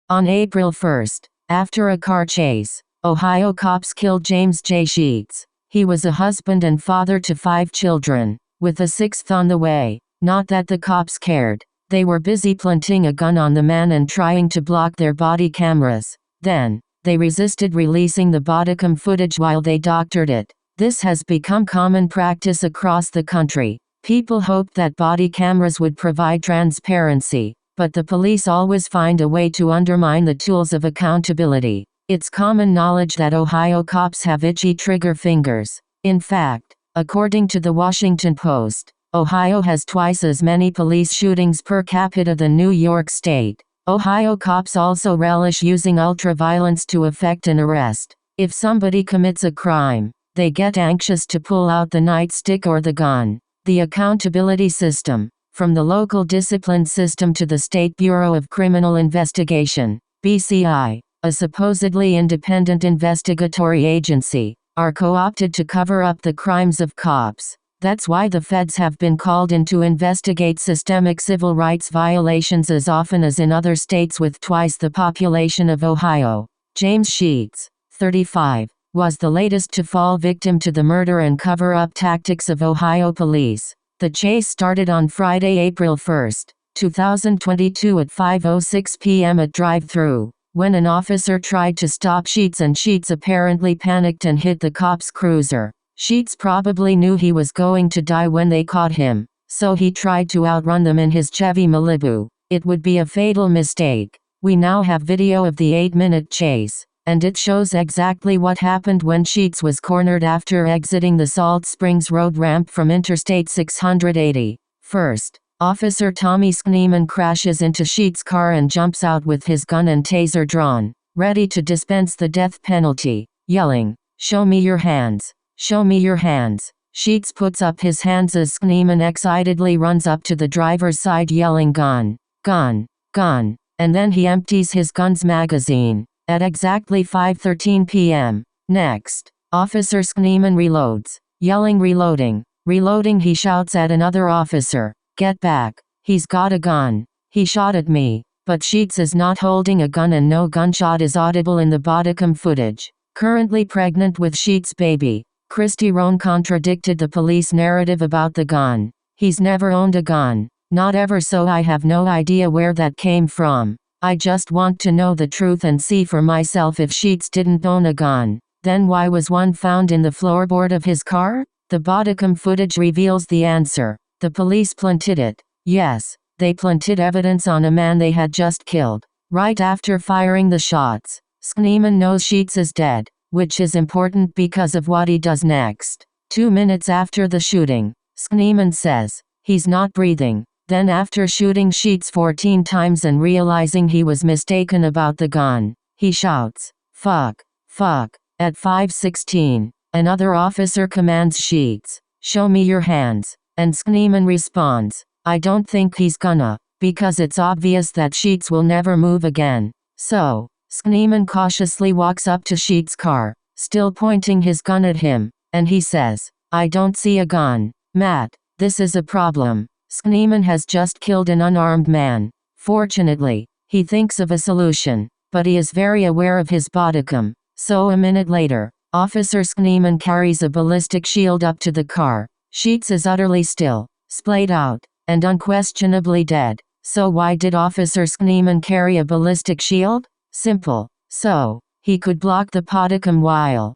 On April 1st, after a car chase, Ohio cops killed James J. Sheets. He was a husband and father to 5 children, with a 6th on the way. Not that the cops cared. They were busy planting a gun on the man and trying to block their body cameras. Then, they resisted releasing the bodycam footage while they doctored it. This has become common practice across the country. People hoped that body cameras would provide transparency, but the police always find a way to undermine the tools of accountability. It's common knowledge that Ohio cops have itchy trigger fingers. In fact, according to the Washington Post, Ohio has twice as many police shootings per capita than New York State. Ohio cops also relish using ultraviolence to effect an arrest. If somebody commits a crime, they get anxious to pull out the nightstick or the gun. The accountability system, from the local discipline system to the State Bureau of Criminal Investigation, BCI, a supposedly independent investigatory agency, are co-opted to cover up the crimes of cops. That's why the feds have been called in to investigate systemic civil rights violations as often as in other states with twice the population of Ohio. James Sheets, 35, was the latest to fall victim to the murder and cover-up tactics of Ohio police. The chase started on Friday, April 1, 2022 at 5:06 p.m. at drive-thru, when an officer tried to stop Sheets and Sheets apparently panicked and hit the cop's cruiser. Sheets probably knew he was going to die when they caught him, so he tried to outrun them in his Chevy Malibu. It would be a fatal mistake. We now have video of the 8-minute chase, and it shows exactly what happened when Sheets was cornered after exiting the Salt Springs Road ramp from Interstate 680. First, Officer Tommy Schneeman crashes into Sheets' car and jumps out with his gun and taser drawn, ready to dispense the death penalty, yelling, "Show me your hands! Show me your hands." Sheets puts up his hands as Schneeman excitedly runs up to the driver's side yelling "Gun! Gun! Gun!" and then he empties his gun's magazine. At exactly 5:13 p.m. Next, Officer Schneeman reloads, yelling "Reloading! Reloading!" He shouts at another officer, "Get back! He's got a gun! He shot at me!" But Sheets is not holding a gun and no gunshot is audible in the bodycam footage. Currently pregnant with Sheets' baby, Christy Roan contradicted the police narrative about the gun. "He's never owned a gun. Not ever, so I have no idea where that came from. I just want to know the truth and see for myself if Sheets didn't own a gun. Then why was one found in the floorboard of his car?" The bodycam footage reveals the answer. The police planted it. Yes, they planted evidence on a man they had just killed. Right after firing the shots, Schneeman knows Sheets is dead, which is important because of what he does next. 2 minutes after the shooting, Schneeman says, "He's not breathing." Then after shooting Sheets 14 times and realizing he was mistaken about the gun, he shouts, "Fuck! Fuck!" At 5:16, another officer commands Sheets, "Show me your hands." And Schneeman responds, "I don't think he's gonna, because it's obvious that Sheets will never move again." So, Schneeman cautiously walks up to Sheets' car, still pointing his gun at him, and he says, "I don't see a gun. Matt, this is a problem. Schneeman has just killed an unarmed man." Fortunately, he thinks of a solution, but he is very aware of his bodycam. So a minute later, Officer Schneeman carries a ballistic shield up to the car. Sheets is utterly still, splayed out, and unquestionably dead. So why did Officer Schneeman carry a ballistic shield? Simple. So he could block the bodycam while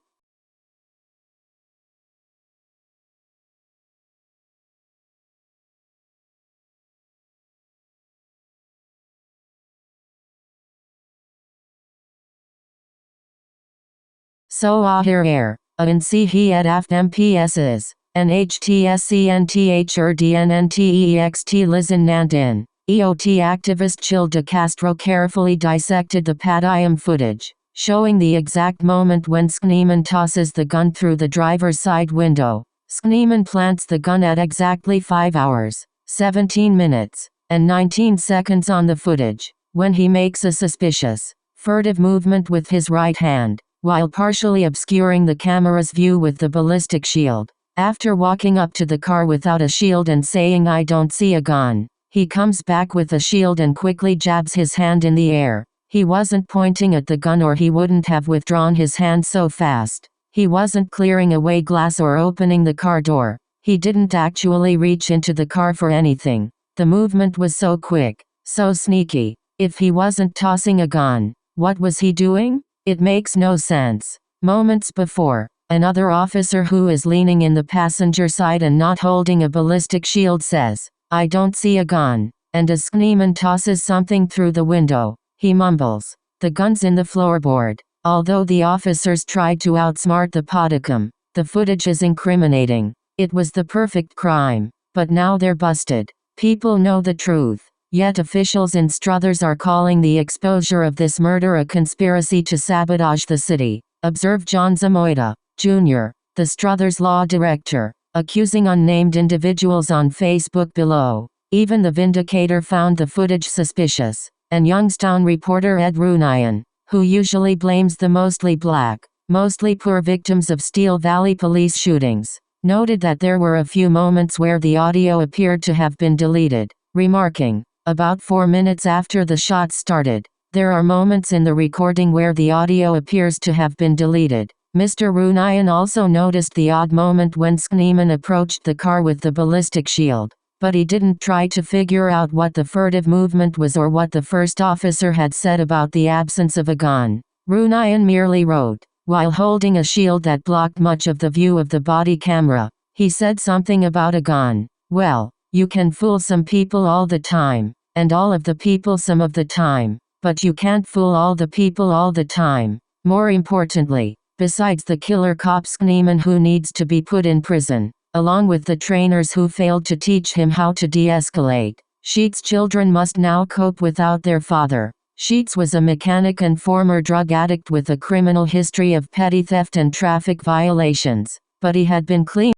so here and see he at aft MPSs, NHTSCNTHRDNNTEXT Lizin Nandin. EOT activist Chil de Castro carefully dissected the PADIM footage, showing the exact moment when Schneeman tosses the gun through the driver's side window. Schneeman plants the gun at exactly 5 hours, 17 minutes, and 19 seconds on the footage, when he makes a suspicious, furtive movement with his right hand, while partially obscuring the camera's view with the ballistic shield. After walking up to the car without a shield and saying "I don't see a gun," he comes back with a shield and quickly jabs his hand in the air. He wasn't pointing at the gun or he wouldn't have withdrawn his hand so fast. He wasn't clearing away glass or opening the car door. He didn't actually reach into the car for anything. The movement was so quick, so sneaky. If he wasn't tossing a gun, what was he doing? It makes no sense. Moments before, another officer who is leaning in the passenger side and not holding a ballistic shield says, "I don't see a gun," and as Schneemann tosses something through the window, he mumbles, "The gun's in the floorboard." Although the officers tried to outsmart the podicum, the footage is incriminating. It was the perfect crime. But now they're busted. People know the truth. Yet officials in Struthers are calling the exposure of this murder a conspiracy to sabotage the city. Observe John Zamoyda, Jr., the Struthers law director, accusing unnamed individuals on Facebook below. Even the Vindicator found the footage suspicious. And Youngstown reporter Ed Runayan, who usually blames the mostly black, mostly poor victims of Steel Valley police shootings, noted that there were a few moments where the audio appeared to have been deleted, remarking, "About 4 minutes after the shots started, there are moments in the recording where the audio appears to have been deleted." Mr. Runayan also noticed the odd moment when Schneemann approached the car with the ballistic shield, but he didn't try to figure out what the furtive movement was or what the first officer had said about the absence of a gun. Runayan merely wrote, "While holding a shield that blocked much of the view of the body camera, he said something about a gun." Well, you can fool some people all the time, and all of the people some of the time, but you can't fool all the people all the time. More importantly, besides the killer cop Schneemann, who needs to be put in prison, along with the trainers who failed to teach him how to de-escalate, Sheets' children must now cope without their father. Sheets was a mechanic and former drug addict with a criminal history of petty theft and traffic violations, but he had been clean.